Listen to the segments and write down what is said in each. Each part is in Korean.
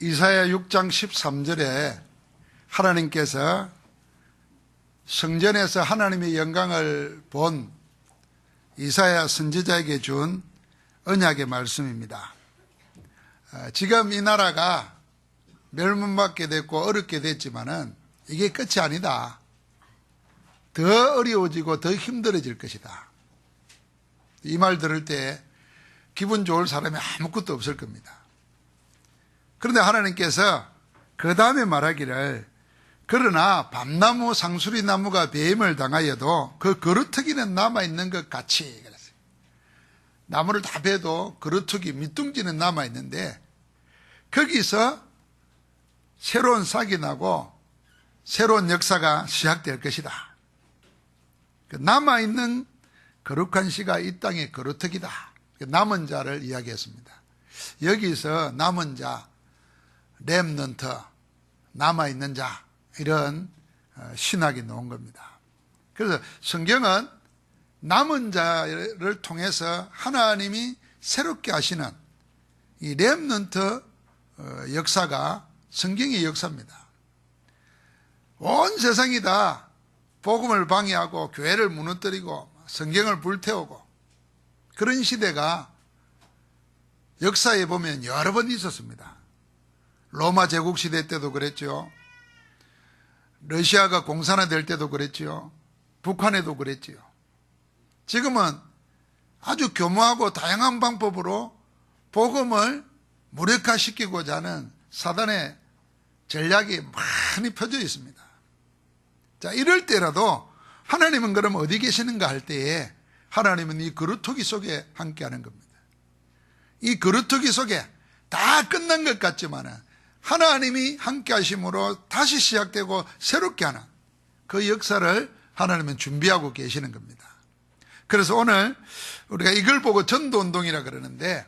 이사야 6장 13절에 하나님께서 성전에서 하나님의 영광을 본 이사야 선지자에게 준 언약의 말씀입니다. 지금 이 나라가 멸망받게 됐고 어렵게 됐지만은 이게 끝이 아니다. 더 어려워지고 더 힘들어질 것이다. 이 말 들을 때 기분 좋을 사람이 아무것도 없을 겁니다. 그런데 하나님께서 그 다음에 말하기를 그러나 밤나무 상수리 나무가 배임을 당하여도 그 그루터기는 남아있는 것 같이 그랬어요. 나무를 다 베도 그루터기 밑둥지는 남아있는데 거기서 새로운 싹이 나고 새로운 역사가 시작될 것이다. 남아있는 거룩한 씨가 이 땅의 그루터기다. 남은 자를 이야기했습니다. 여기서 남은 자, 렘넌트, 남아있는 자 이런 신학이 나온 겁니다. 그래서 성경은 남은 자를 통해서 하나님이 새롭게 하시는 이 렘넌트 역사가 성경의 역사입니다. 온 세상이 다 복음을 방해하고 교회를 무너뜨리고 성경을 불태우고 그런 시대가 역사에 보면 여러 번 있었습니다. 로마 제국 시대 때도 그랬죠. 러시아가 공산화될 때도 그랬죠. 북한에도 그랬지요. 지금은 아주 교묘하고 다양한 방법으로 복음을 무력화시키고자 하는 사단의 전략이 많이 펴져 있습니다. 자, 이럴 때라도 하나님은 그럼 어디 계시는가 할 때에 하나님은 이 그루터기 속에 함께하는 겁니다. 이 그루터기 속에 다 끝난 것 같지만은 하나님이 함께하심으로 다시 시작되고 새롭게 하는 그 역사를 하나님은 준비하고 계시는 겁니다. 그래서 오늘 우리가 이걸 보고 전도운동이라 그러는데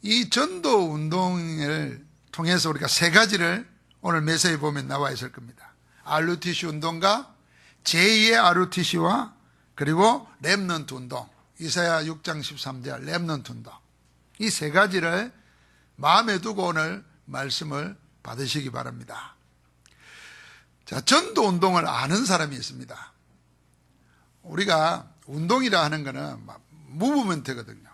이 전도운동을 통해서 우리가 세 가지를 오늘 메시지에 보면 나와 있을 겁니다. RUTC 운동과 제2의 RUTC와 그리고 렘넌트 운동, 이사야 6장 13절 렘넌트 운동, 이 세 가지를 마음에 두고 오늘 말씀을 받으시기 바랍니다. 자, 전도운동을 아는 사람이 있습니다. 우리가 운동이라 하는 거는 무브먼트거든요.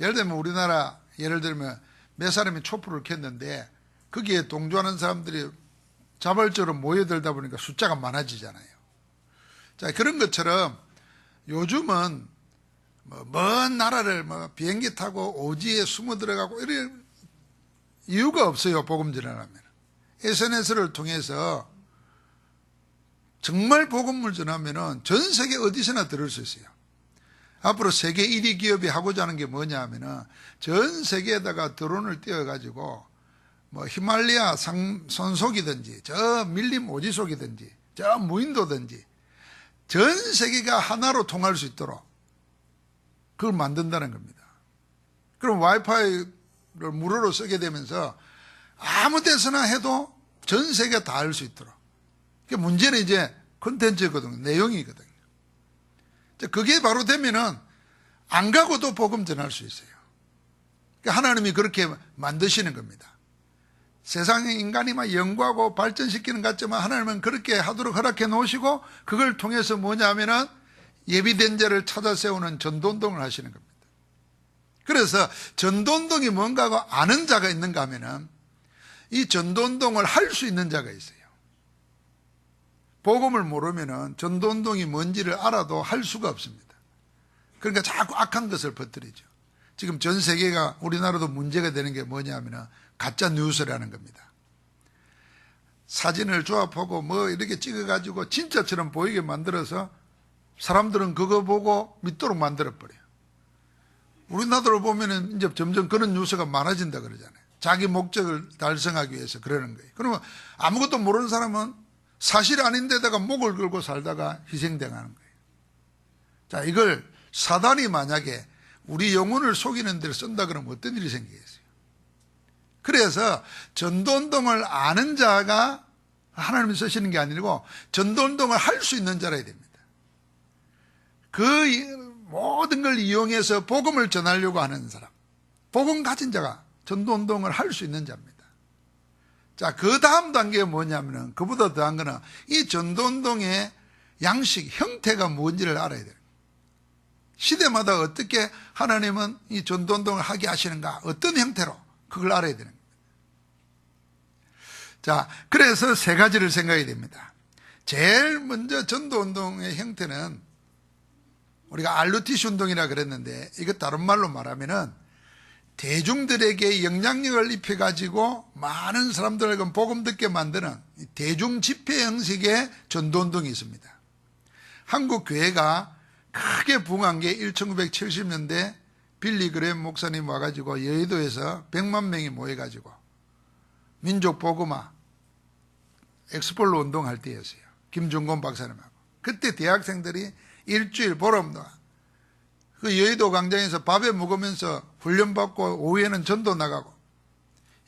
예를 들면 우리나라 예를 들면 몇 사람이 촛불을 켰는데 거기에 동조하는 사람들이 자발적으로 모여들다 보니까 숫자가 많아지잖아요. 자, 그런 것처럼 요즘은 먼 나라를 비행기 타고 오지에 숨어 들어가고 이런 이유가 없어요. 복음 전하려면 SNS를 통해서 정말 복음을 전하면은 전 세계 어디서나 들을 수 있어요. 앞으로 세계 1위 기업이 하고자 하는 게 뭐냐 하면은 전 세계에다가 드론을 띄워가지고 히말라야 산속이든지 저 밀림 오지속이든지 저 무인도든지 전 세계가 하나로 통할 수 있도록 그걸 만든다는 겁니다. 그럼 와이파이를 무료로 쓰게 되면서 아무 데서나 해도 전 세계가 다 알 수 있도록. 그러니까 문제는 이제 콘텐츠거든요. 내용이거든요. 그게 바로 되면은 안 가고도 복음 전할 수 있어요. 그러니까 하나님이 그렇게 만드시는 겁니다. 세상의 인간이 막 연구하고 발전시키는 것 같지만 하나님은 그렇게 하도록 허락해 놓으시고 그걸 통해서 뭐냐 하면은 예비된 자를 찾아 세우는 전도운동을 하시는 겁니다. 그래서 전도운동이 뭔가 하고 아는 자가 있는가 하면은 이 전도운동을 할 수 있는 자가 있어요. 복음을 모르면은 전도운동이 뭔지를 알아도 할 수가 없습니다. 그러니까 자꾸 악한 것을 퍼뜨리죠. 지금 전 세계가 우리나라도 문제가 되는 게 뭐냐 하면은 가짜 뉴스라는 겁니다. 사진을 조합하고 이렇게 찍어가지고 진짜처럼 보이게 만들어서 사람들은 그거 보고 믿도록 만들어버려요. 우리나라로 보면은 이제 점점 그런 뉴스가 많아진다 그러잖아요. 자기 목적을 달성하기 위해서 그러는 거예요. 그러면 아무것도 모르는 사람은 사실 아닌데다가 목을 걸고 살다가 희생당하는 거예요. 자, 이걸 사단이 만약에 우리 영혼을 속이는 데를 쓴다 그러면 어떤 일이 생기겠어요? 그래서 전도운동을 아는 자가 하나님이 쓰시는 게 아니고 전도운동을 할 수 있는 자라야 됩니다. 그 모든 걸 이용해서 복음을 전하려고 하는 사람, 복음 가진 자가 전도운동을 할 수 있는 자입니다. 자, 그 다음 단계가 뭐냐면은, 그보다 더한 거는 이 전도운동의 양식, 형태가 뭔지를 알아야 돼요. 시대마다 어떻게 하나님은 이 전도운동을 하게 하시는가, 어떤 형태로, 그걸 알아야 되는 거예요. 자, 그래서 세 가지를 생각해야 됩니다. 제일 먼저 전도운동의 형태는 우리가 RUTC 운동이라 그랬는데, 이거 다른 말로 말하면은 대중들에게 영향력을 입혀가지고 많은 사람들에게 복음 듣게 만드는 대중 집회 형식의 전도운동이 있습니다. 한국 교회가 크게 부흥한 게 1970년대 빌리 그레임 목사님 와가지고 여의도에서 100만 명이 모여가지고 민족 복음화 엑스폴로 운동할 때였어요. 김중곤 박사님하고. 그때 대학생들이 일주일 보름 동안 그 여의도 광장에서 밥에 먹으면서 훈련받고 오후에는 전도 나가고,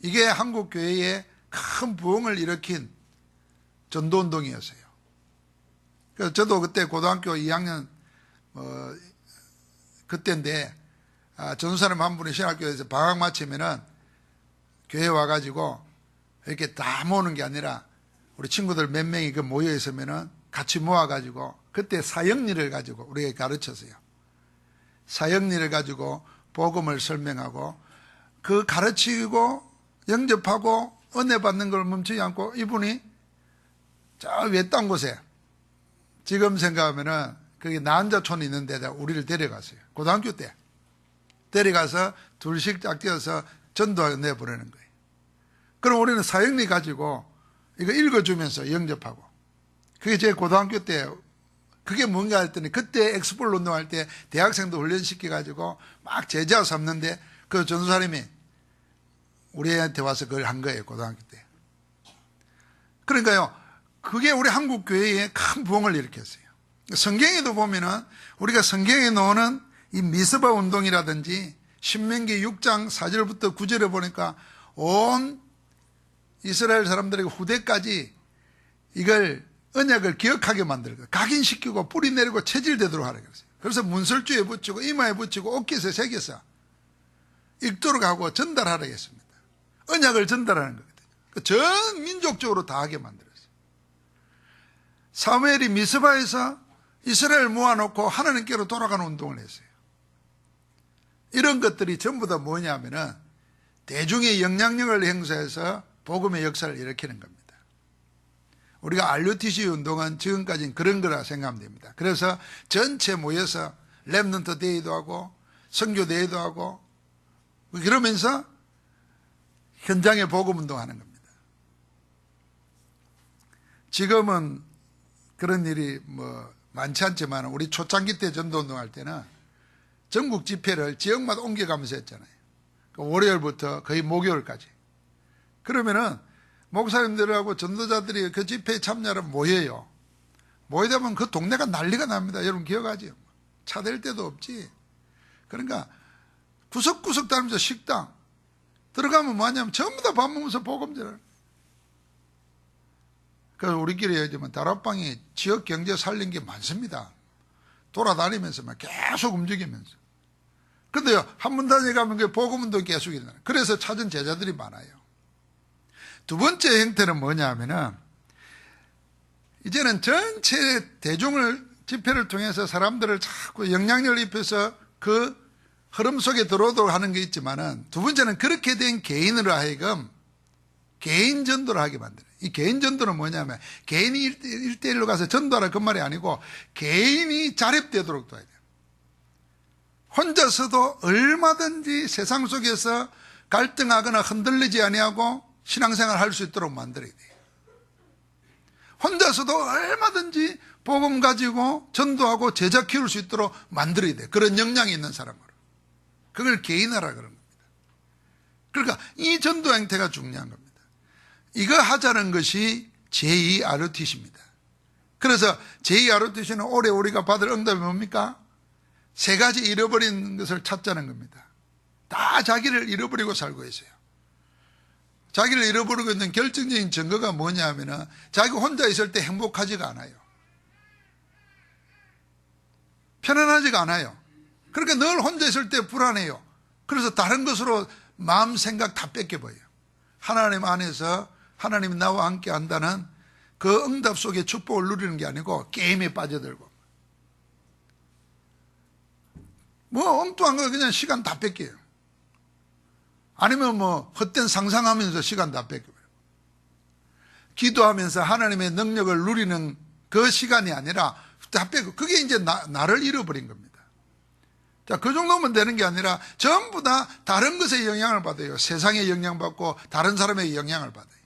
이게 한국 교회의 큰 부흥을 일으킨 전도운동이었어요. 그래서 저도 그때 고등학교 2학년 그때인데, 전도사님 한 분이 신학교에서 방학 마치면은 교회 와가지고 이렇게 다 모으는 게 아니라 우리 친구들 몇 명이 그 모여 있으면은 같이 모아가지고 그때 사역리를 가지고 우리에게 가르쳤어요. 사역리를 가지고 복음을 설명하고, 그 가르치고 영접하고 은혜 받는 걸 멈추지 않고 이분이 저 외딴 곳에, 지금 생각하면은 거기 나한자촌이 있는 데다 우리를 데려갔어요. 고등학교 때 데려가서 둘씩 짝 띄어서 전도하게 내보내는 거예요. 그럼 우리는 사역리 가지고 이거 읽어주면서 영접하고, 그게 제 고등학교 때, 그게 뭔가 했더니 그때 엑스폴 운동할 때 대학생도 훈련시켜가지고 막 제자 삼는데 그 전도사님이 우리한테 와서 그걸 한 거예요, 고등학교 때. 그러니까요, 그게 우리 한국 교회에 큰 부흥을 일으켰어요. 성경에도 보면은 우리가 성경에 나오는 이 미스바 운동이라든지 신명기 6장 4절부터 9절에 보니까 온 이스라엘 사람들에게 후대까지 이걸 언약을 기억하게 만들고 각인시키고 뿌리 내리고 체질되도록 하라 그랬어요. 그래서 문설주에 붙이고 이마에 붙이고 어깨에 새겨서 읽도록 하고 전달하라 했습니다. 언약을 전달하는 거거든요. 전 민족적으로 다 하게 만들었어요. 사무엘이 미스바에서 이스라엘 모아놓고 하나님께로 돌아가는 운동을 했어요. 이런 것들이 전부 다 뭐냐면은 대중의 영향력을 행사해서 복음의 역사를 일으키는 겁니다. 우리가 RUTC 운동은 지금까지는 그런 거라 생각하면 됩니다. 그래서 전체 모여서 렘넌트 데이도 하고 선교 데이도 하고 그러면서 현장에 복음 운동하는 겁니다. 지금은 그런 일이 많지 않지만 우리 초창기 때 전도 운동할 때는 전국 집회를 지역마다 옮겨가면서 했잖아요. 월요일부터 거의 목요일까지. 그러면은 목사님들하고 전도자들이 그 집회에 참여하러 모여요. 모이다 보면 그 동네가 난리가 납니다. 여러분 기억하죠? 차 댈 데도 없지. 그러니까 구석구석 다니면서 식당 들어가면 뭐냐면 전부 다 밥 먹으면서 복음 전하는. 그래서 우리끼리 얘기하지만 다락방이 지역 경제 살린 게 많습니다. 돌아다니면서 막 계속 움직이면서. 근데요, 한 번 다녀가면 그 복음운동 계속 일어나요. 그래서 찾은 제자들이 많아요. 두 번째 형태는 뭐냐 하면은, 이제는 전체 대중을, 집회를 통해서 사람들을 자꾸 영향력을 입혀서 그 흐름 속에 들어오도록 하는 게 있지만은, 두 번째는 그렇게 된 개인으로 하여금 개인 전도를 하게 만드는. 이 개인 전도는 뭐냐면, 개인이 1대1로 가서 전도하라 그 말이 아니고, 개인이 자립되도록 도와야 돼요. 혼자서도 얼마든지 세상 속에서 갈등하거나 흔들리지 아니하고 신앙생활 할 수 있도록 만들어야 돼요. 혼자서도 얼마든지 복음 가지고 전도하고 제자 키울 수 있도록 만들어야 돼요. 그런 역량이 있는 사람으로. 그걸 개인화라 그런 겁니다. 그러니까 이 전도 행태가 중요한 겁니다. 이거 하자는 것이 제2 RUTC입니다. 그래서 제2 RUTC는 올해 우리가 받을 응답이 뭡니까? 세 가지 잃어버린 것을 찾자는 겁니다. 다 자기를 잃어버리고 살고 있어요. 자기를 잃어버리고 있는 결정적인 증거가 뭐냐 하면은 자기 혼자 있을 때 행복하지가 않아요. 편안하지가 않아요. 그러니까 늘 혼자 있을 때 불안해요. 그래서 다른 것으로 마음 생각 다 뺏겨버려요. 하나님 안에서 하나님이 나와 함께 한다는 그 응답 속에 축복을 누리는 게 아니고 게임에 빠져들고 뭐 엉뚱한 거 그냥 시간 다 뺏겨요. 아니면 뭐 헛된 상상하면서 시간 다 뺏겨요. 기도하면서 하나님의 능력을 누리는 그 시간이 아니라 다 뺏고 그게 이제 나를 잃어버린 겁니다. 자, 그 정도면 되는 게 아니라 전부 다 다른 것에 영향을 받아요. 세상에 영향받고 다른 사람에게 영향을 받아요.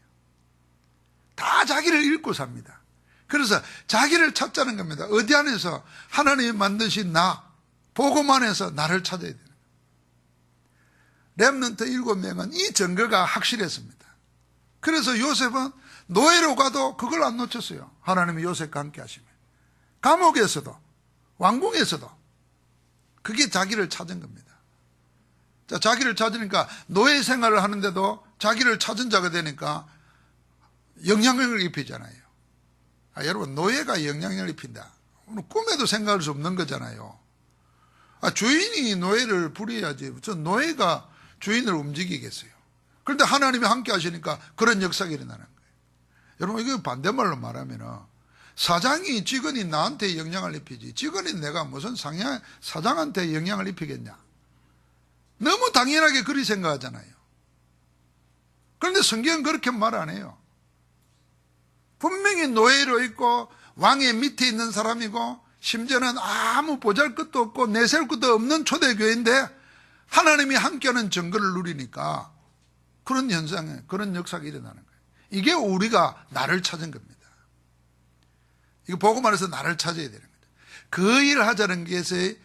다 자기를 잃고 삽니다. 그래서 자기를 찾자는 겁니다. 어디 안에서? 하나님이 만드신 나, 복음 안에서 나를 찾아야 되는 거예요. 렘넌트 7명은 이 증거가 확실했습니다. 그래서 요셉은 노예로 가도 그걸 안 놓쳤어요. 하나님이 요셉과 함께 하시면. 감옥에서도, 왕궁에서도 그게 자기를 찾은 겁니다. 자, 자기를 찾으니까 노예 생활을 하는데도 자기를 찾은 자가 되니까 영향력을 입히잖아요. 여러분, 노예가 영향력을 입힌다. 꿈에도 생각할 수 없는 거잖아요. 주인이 노예를 부려야지. 저 노예가 주인을 움직이겠어요. 그런데 하나님이 함께 하시니까 그런 역사가 일어나는 거예요. 여러분, 이거 반대말로 말하면 사장이 직원이 나한테 영향을 입히지 직원이 내가 무슨 사장한테 영향을 입히겠냐. 너무 당연하게 그리 생각하잖아요. 그런데 성경은 그렇게 말 안 해요. 분명히 노예로 있고 왕의 밑에 있는 사람이고 심지어는 아무 보잘것도 없고 내세울 것도 없는 초대교회인데 하나님이 함께하는 증거를 누리니까 그런 현상에 그런 역사가 일어나는 거예요. 이게 우리가 나를 찾은 겁니다. 이거 복음 안에서 나를 찾아야 되는 거죠. 그 일을 하자는 것이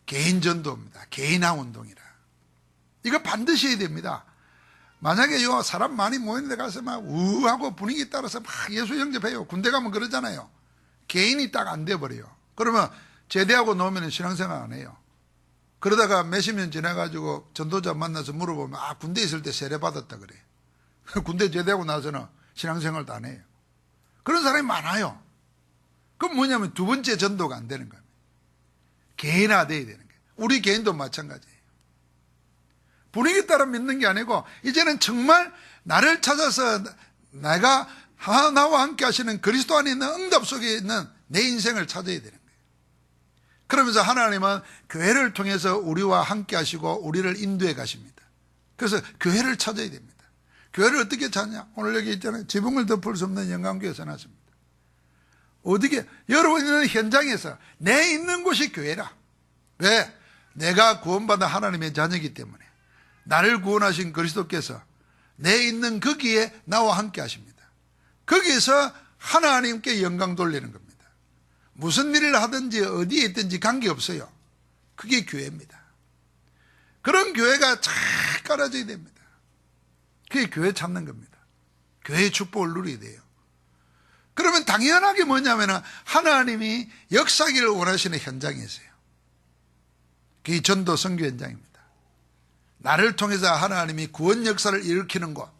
개인 전도입니다. 개인화 운동이라. 이거 반드시 해야 됩니다. 만약에 사람 많이 모이는 데 가서 막 우하고 분위기 따라서 막 예수 영접해요. 군대 가면 그러잖아요. 개인이 딱 안 돼버려요. 그러면 제대하고 나오면 신앙생활 안 해요. 그러다가 몇십 년 지나가지고 전도자 만나서 물어보면 군대 있을 때 세례 받았다 그래. 군대 제대하고 나서는 신앙생활도 안 해요. 그런 사람이 많아요. 그건 뭐냐면 두 번째 전도가 안 되는 겁니다. 개인화돼야 되는 거예요. 우리 개인도 마찬가지예요. 분위기 따라 믿는 게 아니고 이제는 정말 나를 찾아서 내가 나와 함께 하시는 그리스도 안에 있는 응답 속에 있는 내 인생을 찾아야 되는 거예요. 그러면서 하나님은 교회를 통해서 우리와 함께 하시고 우리를 인도해 가십니다. 그래서 교회를 찾아야 됩니다. 교회를 어떻게 찾냐? 오늘 여기 있잖아요. 지붕을 덮을 수 없는 영광교회 써놨습니다. 어떻게? 여러분 있는 현장에서 내 있는 곳이 교회라. 왜? 내가 구원받은 하나님의 자녀이기 때문에 나를 구원하신 그리스도께서 내 있는 거기에 나와 함께 하십니다. 거기에서 하나님께 영광 돌리는 겁니다. 무슨 일을 하든지 어디에 있든지 관계없어요. 그게 교회입니다. 그런 교회가 잘 깔아져야 됩니다. 그게 교회 찾는 겁니다. 교회의 축복을 누려야 돼요. 그러면 당연하게 뭐냐면 하나님이 역사기를 원하시는 현장이 있어요. 그게 전도 선교 현장입니다. 나를 통해서 하나님이 구원 역사를 일으키는 곳,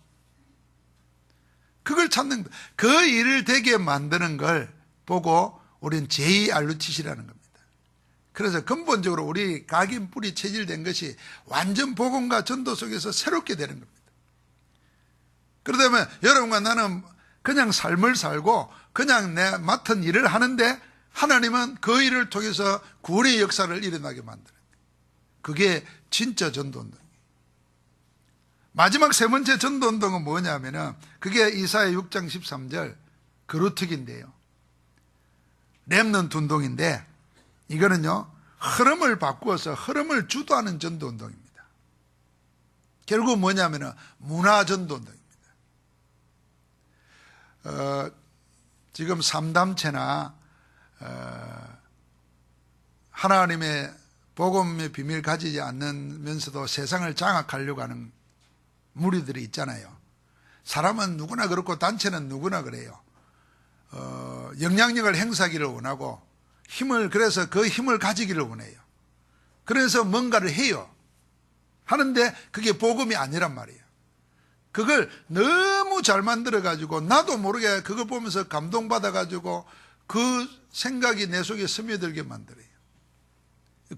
그걸 찾는 것, 그 일을 되게 만드는 걸 보고 우리는 제2RUTC라는 겁니다. 그래서 근본적으로 우리 각인 뿌리 체질된 것이 완전 복음과 전도 속에서 새롭게 되는 겁니다. 그러다면 여러분과 나는 그냥 삶을 살고 그냥 내 맡은 일을 하는데 하나님은 그 일을 통해서 구원의 역사를 일어나게 만드는 거예요. 그게 진짜 전도운동이에요. 마지막 세 번째 전도운동은 뭐냐면은 그게 이사야 6장 13절 그루특인데요. 렘넌트 운동인데 이거는요 흐름을 바꾸어서 흐름을 주도하는 전도운동입니다. 결국 뭐냐면은 문화전도운동입니다. 지금 3담체나 하나님의 복음의 비밀을 가지지 않으면서도 세상을 장악하려고 하는 무리들이 있잖아요. 사람은 누구나 그렇고 단체는 누구나 그래요. 영향력을 행사하기를 원하고 그래서 그 힘을 가지기를 원해요. 그래서 뭔가를 해요. 하는데 그게 복음이 아니란 말이에요. 그걸 너무 잘 만들어가지고 나도 모르게 그걸 보면서 감동받아가지고 그 생각이 내 속에 스며들게 만들어요.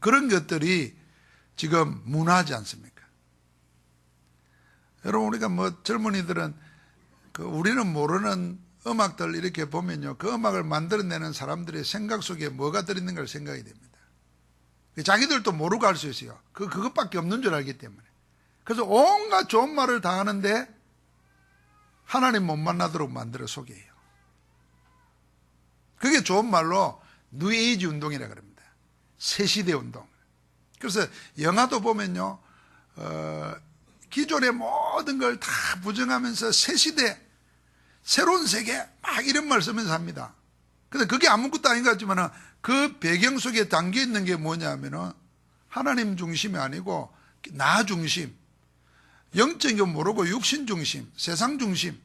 그런 것들이 지금 문화지 않습니까? 여러분 우리가 젊은이들은 우리는 모르는 음악들 이렇게 보면요, 그 음악을 만들어내는 사람들의 생각 속에 뭐가 들어있는가를 생각이 됩니다. 자기들도 모르고 할 수 있어요. 그것밖에 없는 줄 알기 때문에. 그래서 온갖 좋은 말을 다 하는데 하나님 못 만나도록 만들어 속여요. 그게 좋은 말로 뉴에이지 운동이라고 합니다. 새시대 운동. 그래서 영화도 보면요, 기존의 모든 걸 다 부정하면서 새시대, 새로운 세계 막 이런 말 쓰면서 합니다. 근데 그게 아무것도 아닌 것 같지만 그 배경 속에 담겨 있는 게 뭐냐면은 하나님 중심이 아니고 나 중심, 영적인 거 모르고 육신 중심, 세상 중심,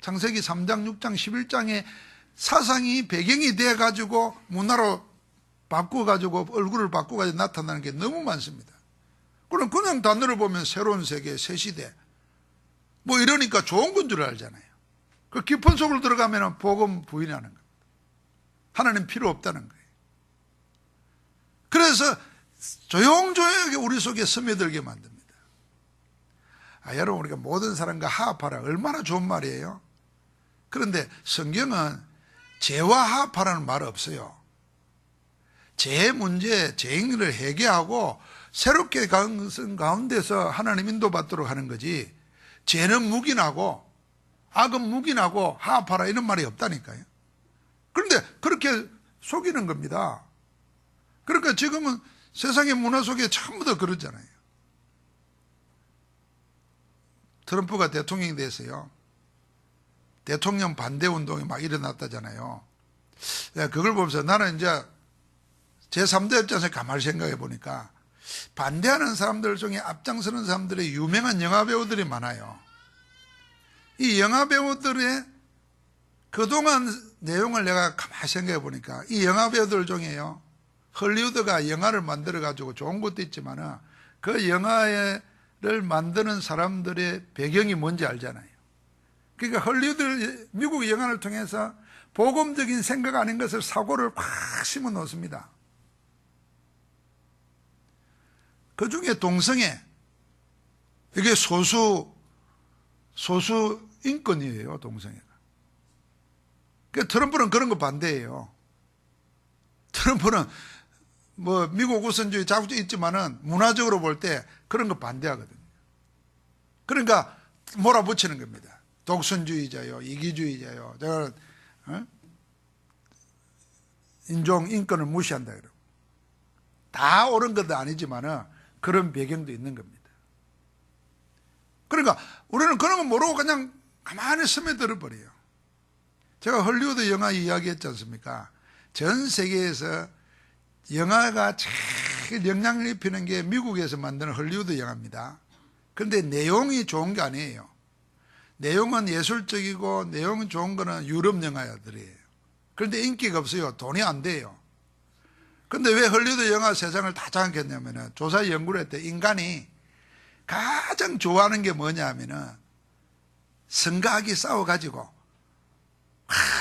창세기 3장, 6장, 11장의 사상이 배경이 돼가지고 문화로 바꾸어가지고 얼굴을 바꾸어가지고 나타나는 게 너무 많습니다. 그럼 그냥 단어를 보면 새로운 세계, 새 시대 뭐 이러니까 좋은 건 줄 알잖아요. 그 깊은 속으로 들어가면 복음 부인하는 겁니다. 하나님 필요 없다는 거예요. 그래서 조용조용하게 우리 속에 스며들게 만듭니다. 여러분, 우리가 모든 사람과 화합하라, 얼마나 좋은 말이에요. 그런데 성경은 죄와 화합하라는 말 없어요. 죄의 문제, 죄인을 해결하고 새롭게 가능성 가운데서 하나님 인도받도록 하는 거지, 죄는 묵인하고 악은 묵인하고 화합하라 이런 말이 없다니까요. 그런데 그렇게 속이는 겁니다. 그러니까 지금은 세상의 문화 속에 전부 다 그러잖아요. 트럼프가 대통령이 돼서요, 대통령 반대 운동이 막 일어났다잖아요. 그걸 보면서 나는 이제 제3자 입장에서 가만히 생각해 보니까 반대하는 사람들 중에 앞장서는 사람들의 유명한 영화배우들이 많아요. 이 영화배우들의 그동안 내용을 내가 가만히 생각해 보니까 이 영화배우들 중에요, 헐리우드가 영화를 만들어 가지고 좋은 것도 있지만 그 영화를 만드는 사람들의 배경이 뭔지 알잖아요. 그러니까 헐리우드, 미국 영화를 통해서 복음적인 생각 아닌 것을 사고를 팍 심어 놓습니다. 그 중에 동성애, 이게 소수 인권이에요, 동성애가. 그러니까 트럼프는 그런 거 반대예요. 트럼프는 뭐 미국 우선주의 자국주의 있지만은 문화적으로 볼 때 그런 거 반대하거든요. 그러니까 몰아붙이는 겁니다. 독선주의자요, 이기주의자요, 제가 인종 인권을 무시한다 그러고. 다 옳은 것도 아니지만은 그런 배경도 있는 겁니다. 그러니까 우리는 그런 거 모르고 그냥 가만히 스며들어 버려요. 제가 헐리우드 영화 이야기했지 않습니까? 전 세계에서 영화가 제일 영향을 입히는 게 미국에서 만드는 헐리우드 영화입니다. 그런데 내용이 좋은 게 아니에요. 내용은 예술적이고 내용은 좋은 거는 유럽 영화들이에요. 그런데 인기가 없어요. 돈이 안 돼요. 근데 왜 헐리우드 영화 세상을 다 장악했냐면은, 조사 연구를 했대. 인간이 가장 좋아하는 게 뭐냐면은 선과 악이 싸워가지고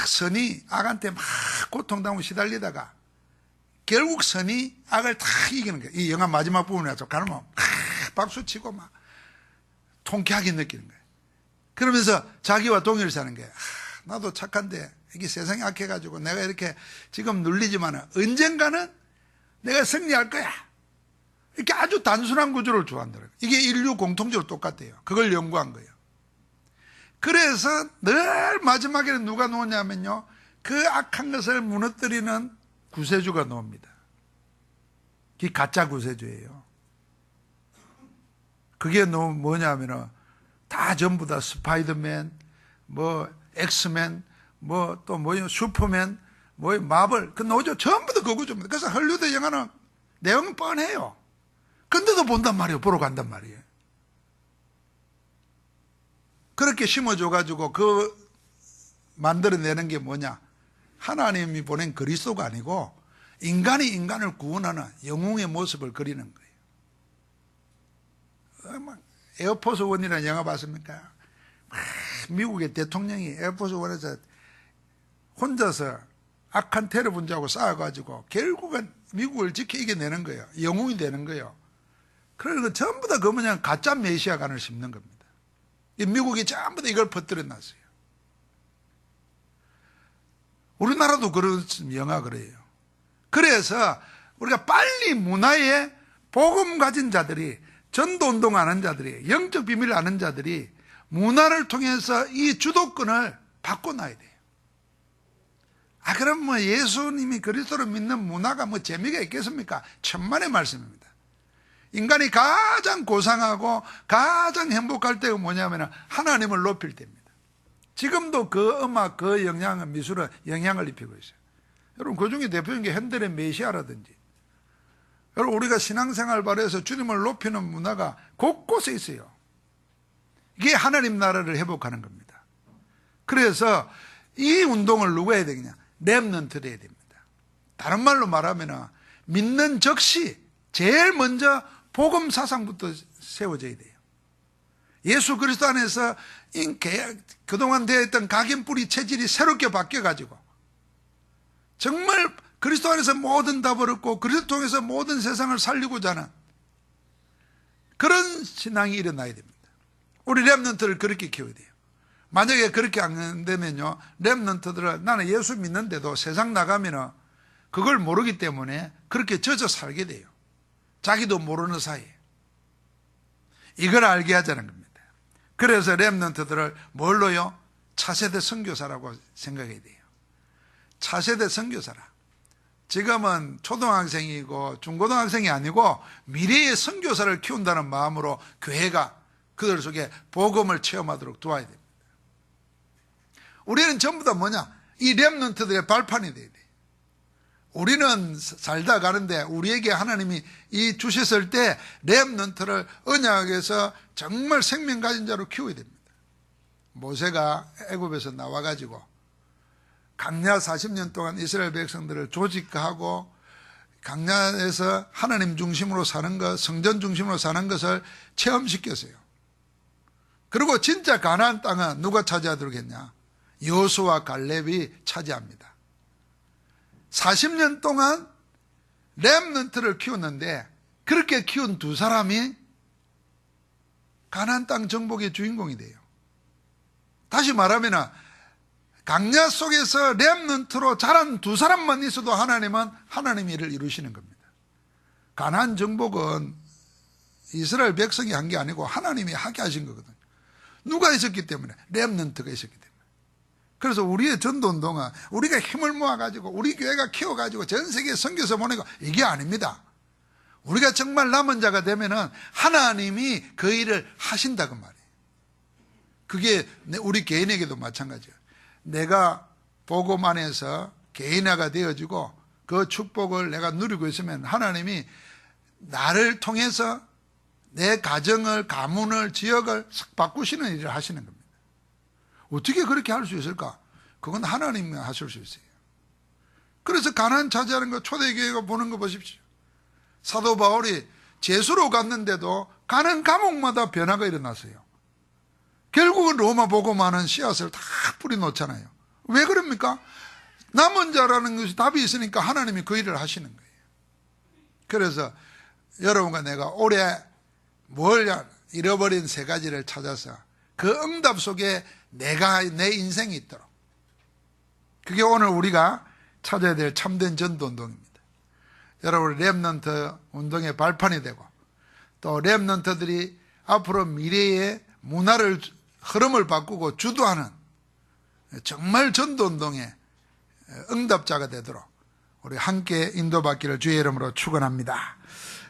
선이 악한테 막 고통당하고 시달리다가 결국 선이 악을 다 이기는 거예요. 이 영화 마지막 부분에 와서 가면 박수치고 막 통쾌하게 느끼는 거예요. 그러면서 자기와 동일시하는 거예요. 나도 착한데 이게 세상이 악해가지고 내가 이렇게 지금 눌리지만 언젠가는 내가 승리할 거야. 이렇게 아주 단순한 구조를 좋아한다고요. 이게 인류 공통적으로 똑같아요. 그걸 연구한 거예요. 그래서 늘 마지막에는 누가 나오냐면요, 그 악한 것을 무너뜨리는 구세주가 나옵니다. 그게 가짜 구세주예요. 그게 뭐냐면은 다 전부 다 스파이더맨, 뭐 엑스맨, 뭐 또 뭐요, 슈퍼맨, 뭐 마블, 그 노조 전부 다 그 구조입니다. 그래서 헐리우드 영화는 내용은 뻔해요. 근데도 본단 말이에요. 보러 간단 말이에요. 그렇게 심어줘가지고 그 만들어내는 게 뭐냐, 하나님이 보낸 그리스도가 아니고 인간이 인간을 구원하는 영웅의 모습을 그리는 거예요. 에어포스 원이라는 영화 봤습니까? 미국의 대통령이 에어포스 원에서 혼자서 악한 테러 분자하고 싸워가지고 결국은 미국을 지켜 이겨내는 거예요. 영웅이 되는 거예요. 그러니까 전부 다 그 뭐냐, 가짜 메시아관을 심는 겁니다. 이 미국이 전부 다 이걸 퍼뜨려 놨어요. 우리나라도 영화 그래요. 그래서 우리가 빨리 문화에 복음 가진 자들이, 전도운동 하는 자들이, 영적 비밀을 아는 자들이 문화를 통해서 이 주도권을 바꿔놔야 돼요. 그럼 예수님이 그리스도를 믿는 문화가 재미가 있겠습니까? 천만의 말씀입니다. 인간이 가장 고상하고 가장 행복할 때가 뭐냐면 하나님을 높일 때입니다. 지금도 그 음악, 그 영향은, 미술은 영향을 입히고 있어요. 여러분, 그 중에 대표적인 게 핸델의 메시아라든지, 여러분, 우리가 신앙생활 발휘해서 주님을 높이는 문화가 곳곳에 있어요. 이게 하나님 나라를 회복하는 겁니다. 그래서 이 운동을 누가 해야 되겠냐? 렘넌트를 해야 됩니다. 다른 말로 말하면 믿는 즉시 제일 먼저 복음 사상부터 세워져야 돼요. 예수 그리스도 안에서 그동안 되어 있던 각인 뿌리 체질이 새롭게 바뀌어가지고 정말 그리스도 안에서 모든 답을 얻고 그리스도 통해서 모든 세상을 살리고자 하는 그런 신앙이 일어나야 됩니다. 우리 렘넌트를 그렇게 키워야 돼요. 만약에 그렇게 안 되면요, 렘넌트들은 나는 예수 믿는데도 세상 나가면 그걸 모르기 때문에 그렇게 젖어 살게 돼요. 자기도 모르는 사이에. 이걸 알게 하자는 겁니다. 그래서 렘넌트들을 뭘로요? 차세대 선교사라고 생각해야 돼요. 차세대 선교사라. 지금은 초등학생이고 중고등학생이 아니고 미래의 선교사를 키운다는 마음으로 교회가 그들 속에 복음을 체험하도록 도와야 됩니다. 우리는 전부 다 뭐냐? 이 렘넌트들의 발판이 돼야 돼요. 우리는 살다 가는데 우리에게 하나님이 이 주셨을 때 렘넌트를 언약에서 정말 생명 가진 자로 키워야 됩니다. 모세가 애굽에서 나와가지고 광야 40년 동안 이스라엘 백성들을 조직하고 광야에서 하나님 중심으로 사는 것, 성전 중심으로 사는 것을 체험시켰어요. 그리고 진짜 가나안 땅은 누가 차지하도록 했냐? 여호수아 갈렙이 차지합니다. 40년 동안 렘넌트를 키웠는데 그렇게 키운 두 사람이 가나안 땅 정복의 주인공이 돼요. 다시 말하면 광야 속에서 렘넌트로 자란 두 사람만 있어도 하나님은 하나님 일을 이루시는 겁니다. 가나안 정복은 이스라엘 백성이 한 게 아니고 하나님이 하게 하신 거거든요. 누가 있었기 때문에? 렘넌트가 있었기 때문에. 그래서 우리의 전도운동은 우리가 힘을 모아가지고 우리 교회가 키워가지고 전 세계에 선교사 보내고 이게 아닙니다. 우리가 정말 남은 자가 되면은 하나님이 그 일을 하신다고 말이에요. 그게 우리 개인에게도 마찬가지예요. 내가 복음 안에서 개인화가 되어지고 그 축복을 내가 누리고 있으면 하나님이 나를 통해서 내 가정을, 가문을, 지역을 싹 바꾸시는 일을 하시는 겁니다. 어떻게 그렇게 할 수 있을까? 그건 하나님이 하실 수 있어요. 그래서 가나안 차지하는 거 초대교회가 보는 거 보십시오. 사도 바울이 제수로 갔는데도 가는 감옥마다 변화가 일어났어요. 결국은 로마 복음하는 씨앗을 다 뿌리 놓잖아요. 왜 그럽니까? 남은 자라는 것이 답이 있으니까 하나님이 그 일을 하시는 거예요. 그래서 여러분과 내가 올해 뭘 잃어버린 세 가지를 찾아서 그 응답 속에 내 인생이 있도록, 그게 오늘 우리가 찾아야 될 참된 전도운동입니다. 여러분, 렘넌트 운동의 발판이 되고 또 렘넌트들이 앞으로 미래의 문화를 흐름을 바꾸고 주도하는 정말 전도운동의 응답자가 되도록 우리 함께 인도받기를 주의 이름으로 축원합니다.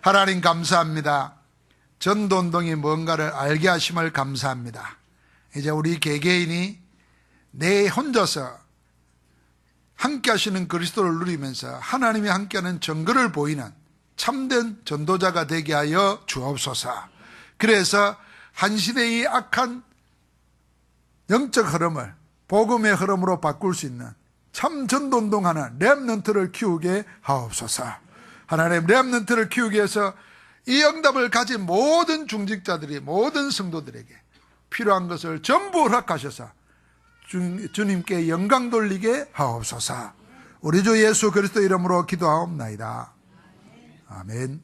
하나님 감사합니다. 전도운동이 뭔가를 알게 하심을 감사합니다. 이제 우리 개개인이 내 혼자서 함께 하시는 그리스도를 누리면서 하나님이 함께하는 증거를 보이는 참된 전도자가 되게 하여 주옵소서. 그래서 한 시대의 악한 영적 흐름을 복음의 흐름으로 바꿀 수 있는 참 전도운동하는 렘넌트를 키우게 하옵소서. 하나님, 렘넌트를 키우기 위해서 이 응답을 가진 모든 중직자들이, 모든 성도들에게 필요한 것을 전부 허락하셔서 주님께 영광 돌리게 하옵소서. 우리 주 예수 그리스도 이름으로 기도하옵나이다. 아멘.